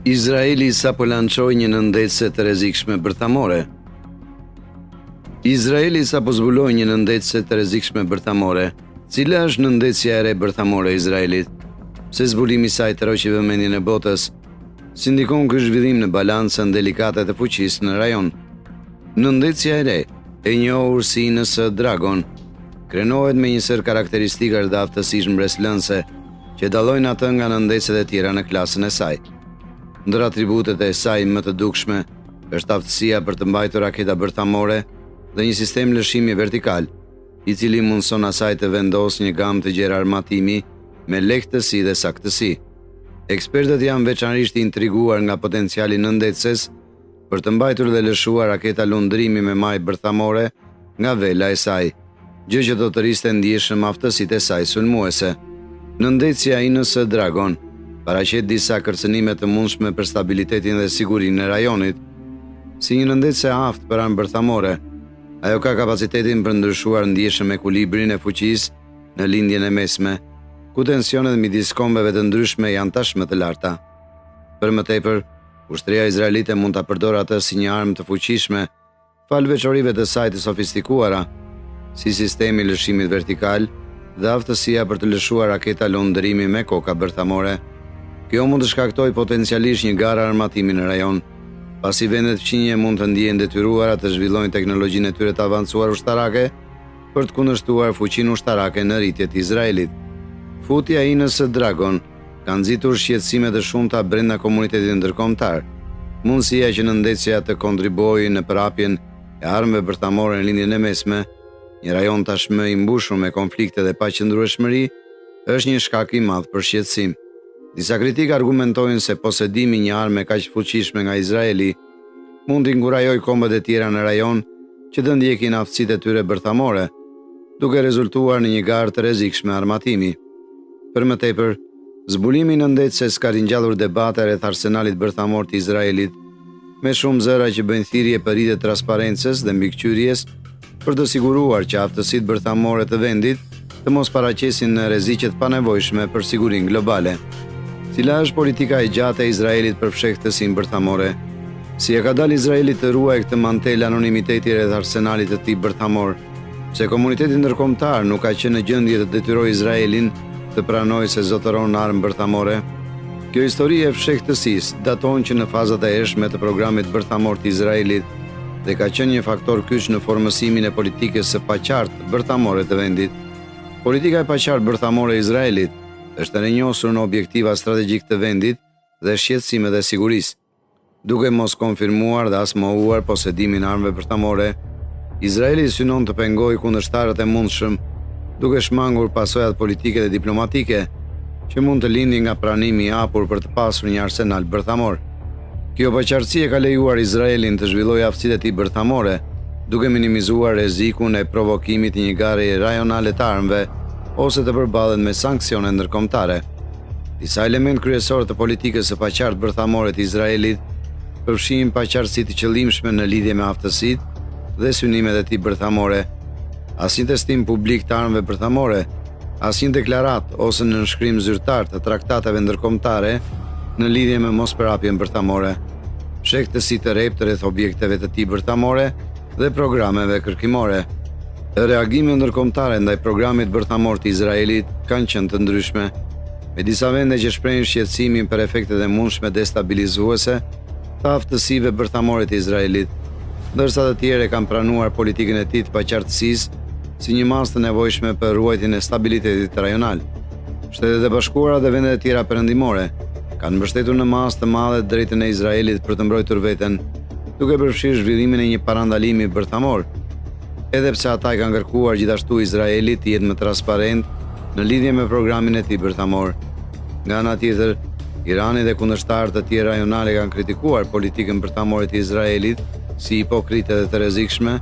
Izraeli sapo lançoi një nëndetëse të rrezikshme bërthamore. Izraeli sapo zbuloi një nëndetëse të rrezikshme bërthamore. Cila është nëndetësja e re bërthamore e Izraelit? Pse zbulimi i saj tërhoqi vëmendjen e botës? Si ndikon ky zhvillim në balancën delikate të fuqisë në rajon? Nëndetësja e re, e njohur si NS Dragon, krenohet me një sër karakteristikash dhe aftësish mbreslënse që dallojnë atë nga nëndetëset e tjera në klasën e saj. Ndër atributet e saj më të dukshme është aftësia për të mbajtur raketa bërthamore dhe një sistem lëshimi vertikal, i cili mundson asaj të vendosë një gamë të gjerë armatimi me lehtësi dhe saktësi. Ekspertët janë veçanërisht intriguar nga potenciali nëndetëses për të mbajtur dhe lëshuar raketa lundrimi me maj bërthamore nga vela e saj, gjë që do të riste ndjeshëm aftësitë e saj sulmuese. Nëndetësja NS Dragon paraqet disa kërcënime të mundshme për stabilitetin dhe sigurinë e rajonit. Si një nëndetëse aftë për anë bërthamore, ajo ka kapacitetin për ndryshuar ndjeshëm ekuilibrin e fuqisë në lindjen e mesme, ku tensionet midis kombeve të ndryshme janë tashmë të larta. Për më tepër, ushtria izraelite mund ta përdorë atë si një armë të fuqishme, fal veçorive të saj të sofistikuara, si sistemi lëshimit vertikal dhe aftësia për të lëshuar raketa lundërimi me koka bërthamore. Kjo mund të shkaktoj potencialisht një garë armatimi në rajon, pasi vendet fqinje mund të ndihen detyruara të zhvillojnë teknologjinë e tyre të avancuar ushtarake për të kundërshtuar fuqinë ushtarake në rritje të Izraelit. Futja e NS Dragon ka nxitur shqetësime të shumta brenda komunitetit ndërkombëtar. Mundësia që nëndetësja të kontribuojë në përhapjen e armëve bërthamore në lindjen e mesme, një rajon tashmë i mbushur me konflikte dhe paqëndrueshmëri, është një shkak i madh për shqetësim. Disa kritikë argumentojnë se posedimi një armë kaq fuqishme nga Izraeli mund të inkurajojë kombet e tjera në rajon që të ndjekin aftësitë e tyre bërthamore, duke rezultuar në një garë të rrezikshme armatimi. Për më tepër, zbulimi i nëndetëses ka ringjallur debate rreth arsenalit bërthamor të Izraelit, me shumë zëra që bëjnë thirrje për rritje transparencës dhe mbikëqyrjes për të siguruar që aftësitë bërthamore të vendit të mos paraqesin në rreziqe të panevojshme për sigurinë globale. Cila është politika e gjatë e Izraelit për fshehtësinë bërthamore? Si e ka dalë Izraeli të ruajë këtë mantel anonimiteti rreth arsenalit të tij bërthamor? Pse komuniteti ndërkombëtar nuk ka qenë në gjendje të detyrojë Izraelin të pranojë se zotëron armë bërthamore? Kjo histori e fshehtësisë daton që në fazat e hershme të programit bërthamor të Izraelit dhe ka qenë një faktor kyç në formësimin e politikës së paqartë bërthamore të vendit. Politika e paqartë bërthamore e Izraelit është rënjosur në objektiva strategjik të vendit dhe shqetësime dhe sigurisë. Duke mos konfirmuar dhe as mohuar posedimin e armëve bërthamore, Izraeli synon të pengojë kundërshtarët e mundshëm, duke shmangur pasojat politike dhe diplomatike që mund të lindin nga pranimi i hapur për të pasur një arsenal bërthamor. Kjo paqartësi e ka lejuar Izraelin të zhvillojë aftësitë e tij bërthamore, duke minimizuar rrezikun e provokimit të një garje rajonale të armëve ose të përballet me sanksione ndërkombëtare. Disa elementë kryesorë të politikës së paqartë bërthamore të Izraelit përfshin paqartësi të qëllimshme në lidhje me aftësitë dhe synimet e tij bërthamore. Asnjë testim publik të armëve bërthamore, asnjë deklaratë ose nënshkrim zyrtar të traktateve ndërkombëtare në lidhje me mosperapjen bërthamore. Fshehtësi të rreptë rreth objekteve të tij bërthamore dhe programeve kërkimore. Reagimet ndërkombëtare ndaj programit bërthamor të Izraelit kanë qenë të ndryshme, me disa vende që shprehin shqetësimin për efektet e mundshme destabilizuese të aftësive bërthamore të Izraelit, ndërsa të tjerë kanë pranuar politikën e tij të paqartësisë si një masë të nevojshme për ruajtjen e stabilitetit rajonal. Shtetet e Bashkuara dhe vendet e tjera perëndimore kanë mbështetur në masë të madhe drejtën e Izraelit për të mbrojtur veten, duke përfshirë zhvillimin e një parandalimi bërthamor, edhe pse ata i kanë kërkuar gjithashtu Izraelit të jetë më transparent në lidhje me programin e tij bërthamor. Nga ana tjetër, Irani dhe kundërshtarë të tjerë rajonale kanë kritikuar politikën bërthamore të Izraelit si hipokrite dhe të rrezikshme,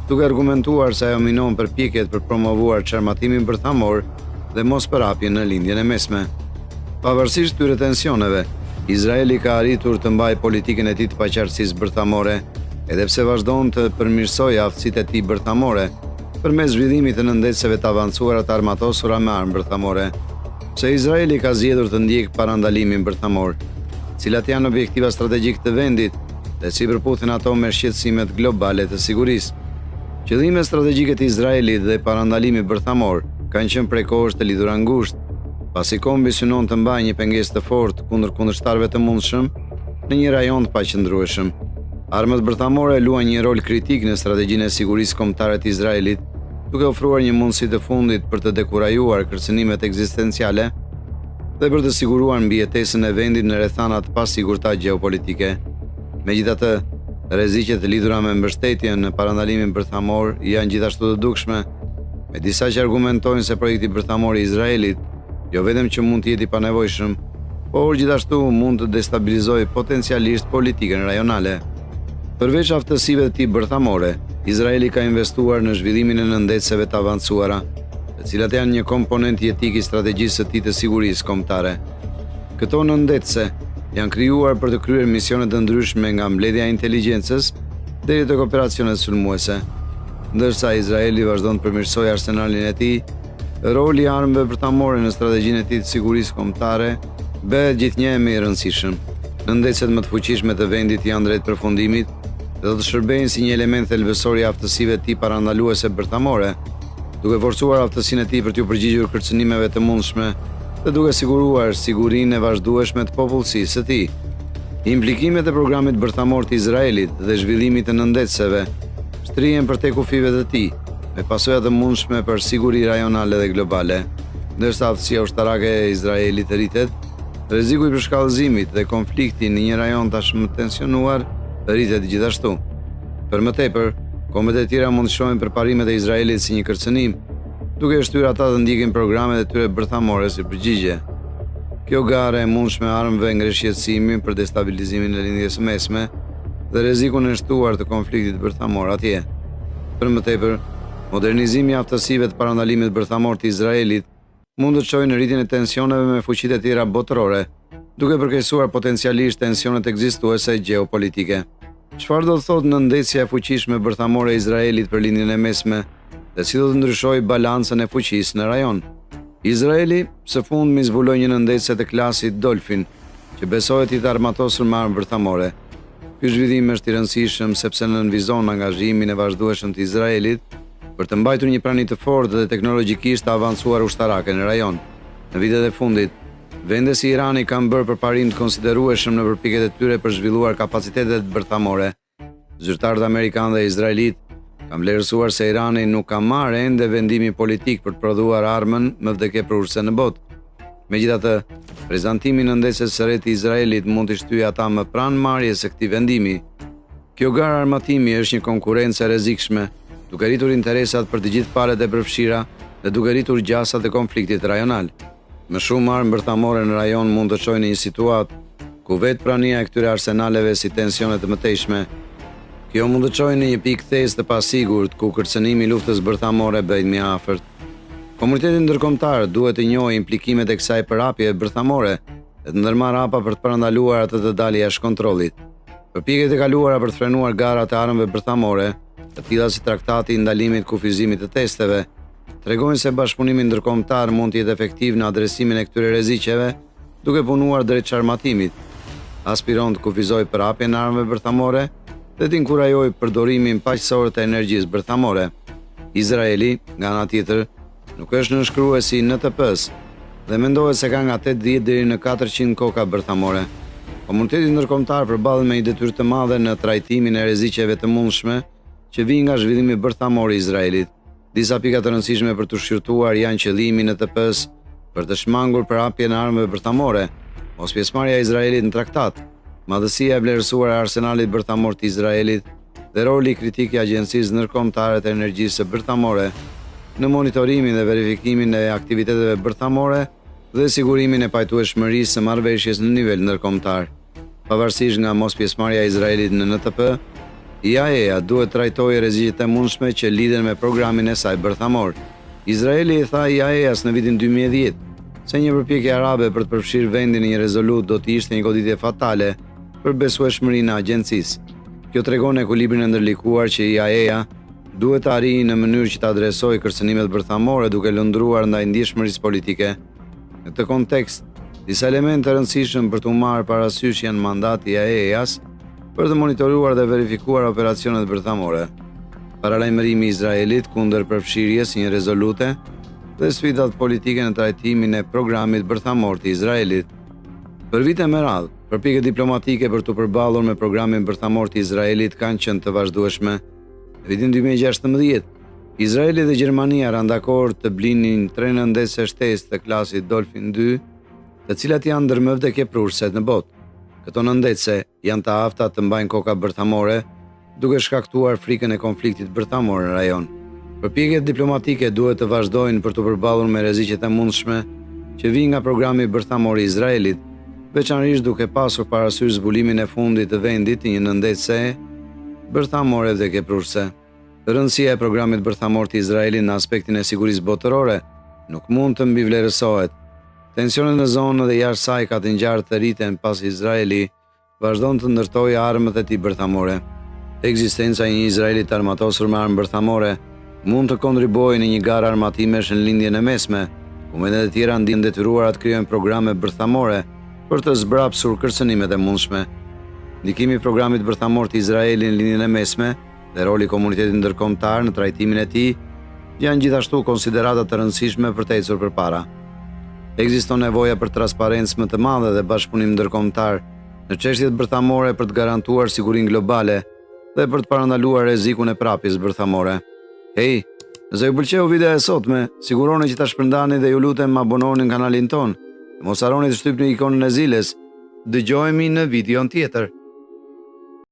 duke argumentuar se ajo minon përpjekjet për promovuar çarmatimin bërthamor dhe mospërhapjen në lindjen e mesme. Pavarësisht këtyre tensioneve, Izraeli ka arritur të mbajë politikën e tij të paqartësisë bërthamore, edhe pse vazhdon të përmirësojë aftësitë e tij bërthamore përmes zhvillimit të nëndetëseve të avancuara të armatosura me armë bërthamore. Pse Izraeli ka zgjedhur të ndjekë parandalimin bërthamor. cilat janë objektiva strategjik të vendit dhe si përputhen ato me shqetësimet globale të sigurisë. Qëllimet strategjike të Izraelit dhe parandalimi bërthamor kanë qenë prej kohësh të lidhura ngushtë, pasi kombi synon të mbajë një pengesë të fortë kundër kundërshtarëve të mundshëm në një rajon të paqëndrueshëm. Armët bërthamore luajnë një rol kritik në strategjinë e sigurisë kombëtare të Izraelit, duke ofruar një mundësi të fundit për të dekurajuar kërcënimet ekzistenciale dhe për të siguruar mbijetesën e vendit në rrethana të pasigurta gjeopolitike. Megjithatë, rreziqet e lidhura me mbështetjen në parandalimin bërthamor janë gjithashtu të dukshme, me disa që argumentojnë se projekti bërthamor i Izraelit jo vetëm që mund të jetë i panevojshëm, por gjithashtu mund të destabilizojë potencialisht politikën rajonale. Përveç aftësive të tij bërthamore, Izraeli ka investuar në zhvillimin e nëndecëve të avancuara, të cilat janë një komponent jetik i strategjisë së tij të sigurisë kombëtare. Këto nëndecë janë krijuar për të kryer misionet të ndryshme nga mbledhja e inteligjencës deri tek operacionet sulmuese. Ndërsa Izraeli vazhdon të përmirësojë arsenalin e tij, roli i armëve bërthamore në strategjinë e tij të sigurisë kombëtare bëhet gjithnjë më i rëndësishëm. Nëndecet më të fuqishme të vendit janë drejt përfundimit dhe do të shërbejnë si një element thelbësor i aftësive të tij parandaluese bërthamore, duke forcuar aftësinë e tij për t'u përgjigjur kërcënimeve të mundshme dhe duke siguruar sigurinë e vazhdueshme të popullsisë së tij. Implikimet e programit bërthamor të Izraelit dhe zhvillimit të nëndecëve shtrihen përtek kufive të tij, me pasoja të mundshme për siguri rajonale dhe globale. Ndërsa aftësia ushtarake e Izraelit rritet, rreziku i përshkallëzimit dhe konflikti në një rajon tashmë tensionuar rritet gjithashtu. Për më tepër, kombet e tjera mund të shohin përparimet e Izraelit si një kërcënim, duke shtyrë ata të ndjekin programet e tyre bërthamore si përgjigje. Kjo garë e mundshme armëve ngre shqetësimin për destabilizimin e lindjes së mesme dhe rrezikun e shtuar të konfliktit bërthamor atje. Për më tepër, modernizimi i aftësive të parandalimit bërthamor të Izraelit mund të çojë në rritjen e tensioneve me fuqitë e tjera botërore, duke përkeqësuar potencialisht tensionet ekzistuese gjeopolitike. Çfarë do të thotë nëndecja e fuqishme bërthamore e Izraelit për lindjen e mesme dhe si do të ndryshojë balancën e fuqisë në rajon? Izraeli së fundmi zbuloi një nëndecë të klasit Dolphin, që besohet i të armatosur me armë bërthamore. Ky zhvillim është i rëndësishëm sepse nënvizon angazhimin e vazhdueshëm të Izraelit për të mbajtur një prani të fortë dhe teknologjikisht të avancuar ushtarake në rajon. Në vitet e fundit, vende si Irani kanë bërë përparim të konsiderueshëm në përpjekjet e tyre për zhvilluar kapacitetet bërthamore. Zyrtarët amerikanë dhe izraelit kanë vlerësuar se Irani nuk ka marrë ende vendimi politik për të prodhuar armën më vdekjeprurse në botë. Megjithatë, prezantimi i nëndecës së re të Izraelit mund të shtyjë ata më pranë marrjes së këtij vendimi. Kjo garë armatimi është një konkurrencë e rrezikshme, duke rritur interesat për të gjithë palët e përfshira dhe duke rritur gjasat e konfliktit rajonal. Më shumë armë bërthamore në rajon mund të çojnë në një situatë ku vetë prania e këtyre arsenaleve si tensionet të mëtejshme. Kjo mund të çojë në një pikë thesë të pasigurt ku kërcënimi i luftës bërthamore bëhet më i afërt. Komuniteti ndërkombëtar duhet të njohë implikimet e kësaj përhapje bërthamore dhe të ndërmarrë hapa për të parandaluar atë të dalë jashtë kontrollit. Përpjekjet e kaluara për të frenuar garat e armëve bërthamore, të tilla si traktati i ndalimit kufizimit të testeve, tregojnë se bashkëpunimi ndërkombëtar mund të jetë efektiv në adresimin e këtyre rreziqeve, duke punuar drejt çarmatimit. Aspiron të kufizojë përhapjen e armëve bërthamore dhe të inkurajojë përdorimin paqësor të energjisë bërthamore. Izraeli, nga ana tjetër, nuk është nënshkruesi i NTP-s dhe mendohet se ka nga 80 deri në 400 koka bërthamore. Komuniteti ndërkombëtar përballet me një detyrë të madhe në trajtimin e rreziqeve të mundshme që vijnë nga zhvillimi bërthamor i Izraelit. Disa pika të rëndësishme për të shqyrtuar janë qëllimi i NTP-s për të shmangur përhapjen e armëve bërthamore, mos pjesëmarrja e Izraelit në traktat, madhësia e vlerësuar e arsenalit bërthamor të Izraelit dhe roli kritik i Agjencisë Ndërkombëtare të Energjisë së Bërthamore në monitorimin dhe verifikimin e aktiviteteve bërthamore dhe sigurimin e pajtueshmërisë së marrëveshjes në nivel ndërkombëtar. Pavarësisht nga mos pjesëmarrja e Izraelit në NTP, IAEA duhet trajtojë rreziqet e mundshme që lidhen me programin e saj bërthamor. Izraeli i tha IAEA-s në vitin 2010 se një përpjekje arabe për të përfshirë vendin në një rezolut do të ishte një goditje fatale për besueshmërinë e agjencisë. Kjo tregon ekuilibrin e ndërlikuar që IAEA duhet të arrijë në mënyrë që të adresojë kërcënimet bërthamore duke lëndruar ndaj ndjeshmërisë politike. Në këtë kontekst, Disa elemente të rëndësishëm për të marrë parasysh janë mandati i AEA-s për të monitoruar dhe verifikuar operacionet bërthamore, paralajmërimi i Izraelit kundër përfshirjes një rezolute dhe sfidat politike në trajtimin e programit bërthamor të Izraelit. Për vite me radhë, përpjekjet diplomatike për të përballur me programin bërthamor të Izraelit kanë qenë të vazhdueshme. Në vitin 2016, Izraeli dhe Gjermania ranë dakord të blinin 3 nëndetse shtesë të klasit Dolphin 2, të cilat janë ndër më vdekjeprurëset në botë. Këto nëndetse janë të afta të mbajnë koka bërthamore, duke shkaktuar frikën e konfliktit bërthamor në rajon. Përpjekjet diplomatike duhet të vazhdojnë për të përballur me rreziqet e mundshme që vijnë nga programi bërthamor i Izraelit, veçanërisht duke pasur parasysh zbulimin e fundit të vendit të një nëndetse bërthamore vdekjeprurëse. Rëndësia e programit bërthamor të Izraelit në aspektin e sigurisë botërore nuk mund të mbivlerësohet. Tensionet në zonë dhe jashtë saj ka të ngjarë të rriten pas Izraeli vazhdon të ndërtojë armët e tij bërthamore. Ekzistenca e një Izraeli të armatosur me armë bërthamore mund të kontribuojë në një garë armatimesh në lindjen e mesme, ku vendet e tjera ndjen detyruara të krijojnë programe bërthamore për të zbrapsur kërcënimet e mundshme. Ndikimi i programit bërthamor të Izraelit në lindjen e mesme dhe roli i komunitetit ndërkombëtar në trajtimin e tij janë gjithashtu konsiderata të rëndësishme për të ecur përpara. Ekziston nevoja për transparencë më të madhe dhe bashkëpunim ndërkombëtar në çështjet bërthamore për të garantuar sigurinë globale dhe për të parandaluar rrezikun e prapjes bërthamore. Hey, nëse ju pëlqeu video e sotme, siguroni që ta shpërndani dhe ju lutem abononi në kanalin ton. Mos harroni të shtypni ikonën e zilës. Dëgjohemi në videon tjetër.